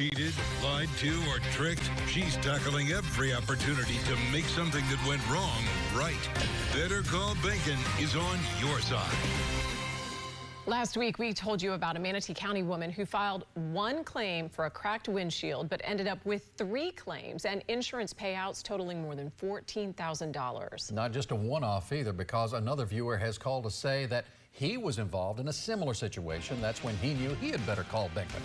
cheated, lied to, or tricked, she's tackling every opportunity to make something that went wrong right. Better Call Bacon is on your side. Last week, we told you about a Manatee County woman who filed one claim for a cracked windshield, but ended up with 3 claims and insurance payouts totaling more than $14,000. Not just a one-off either, because another viewer has called to say that he was involved in a similar situation. That's when he knew he had better call Bacon.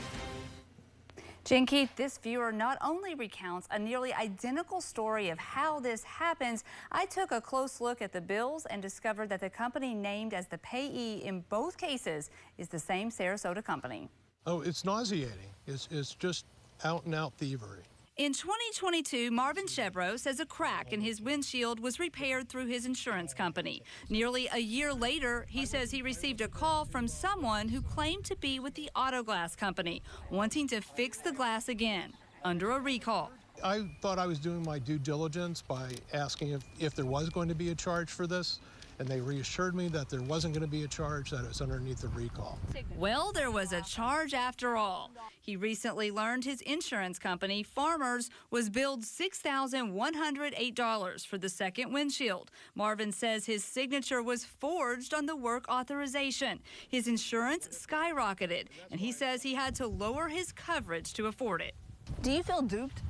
Jen Keith, this viewer not only recounts a nearly identical story of how this happens, I took a close look at the bills and discovered that the company named as the payee in both cases is the same Sarasota company. Oh, it's nauseating. It's just out-and-out thievery. In 2022, Marvin Chevrolet says a crack in his windshield was repaired through his insurance company. Nearly a year later, he says he received a call from someone who claimed to be with the auto glass company, wanting to fix the glass again under a recall. I thought I was doing my due diligence by asking if there was going to be a charge for this, and they reassured me that there wasn't going to be a charge, that it was underneath the recall. Well, there was a charge after all. He recently learned his insurance company, Farmers, was billed $6,108 for the second windshield. Marvin says his signature was forged on the work authorization. His insurance skyrocketed, and he says he had to lower his coverage to afford it. Do you feel duped?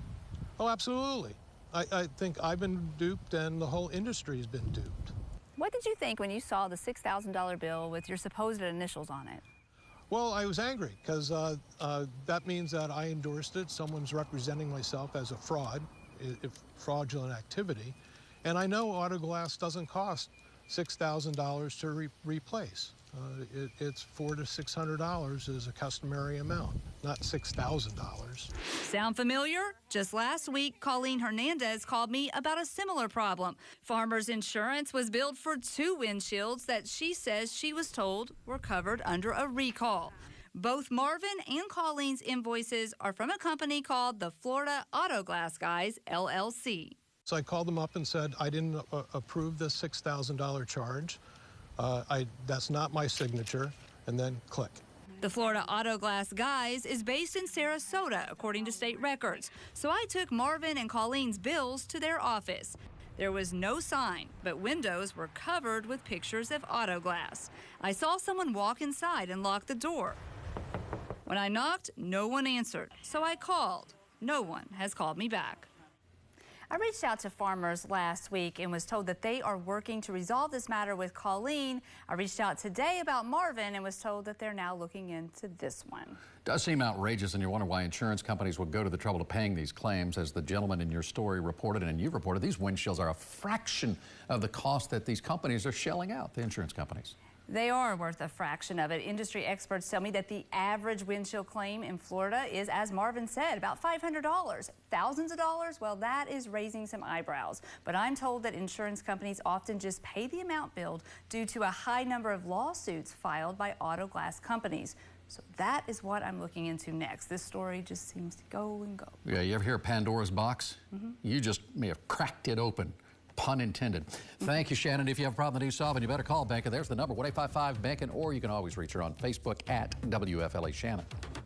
Oh, absolutely. I think I've been duped, and the whole industry has been duped. What did you think when you saw the $6,000 bill with your supposed initials on it? Well, I was angry because that means that I endorsed it. Someone's representing myself as a fraud, fraudulent activity. And I know auto glass doesn't cost $6,000 to replace. It's $400 to $600 is a customary amount, not $6,000. Sound familiar? Just last week, Colleen Hernandez called me about a similar problem. Farmers Insurance was billed for 2 windshields that she says she was told were covered under a recall. Both Marvin and Colleen's invoices are from a company called the Florida Auto Glass Guys, LLC. So I called them up and said, I didn't approve this $6,000 charge. That's not my signature, and then click. The Florida Auto Glass Guys is based in Sarasota, according to state records. So I took Marvin and Colleen's bills to their office. There was no sign, but windows were covered with pictures of auto glass. I saw someone walk inside and lock the door. When I knocked, no one answered, so I called. No one has called me back. I reached out to Farmers last week and was told that they are working to resolve this matter with Colleen. I reached out today about Marvin and was told that they're now looking into this one. Does seem outrageous, and you wonder why insurance companies would go to the trouble of paying these claims. As the gentleman in your story reported, and you've reported, these windshields are a fraction of the cost that these companies are shelling out, the insurance companies. They are worth a fraction of it. Industry experts tell me that the average windshield claim in Florida is, as Marvin said, about $500. Thousands of dollars? Well, that is raising some eyebrows. But I'm told that insurance companies often just pay the amount billed due to a high number of lawsuits filed by auto glass companies. So that is what I'm looking into next. This story just seems to go and go. Yeah, you ever hear of Pandora's box? You just may have cracked it open. Pun intended. Thank you, Shannon. If you have a problem that needs solving, you better call Bacon. There's the number, 1-855-BACON, or you can always reach her on Facebook at WFLA Shannon.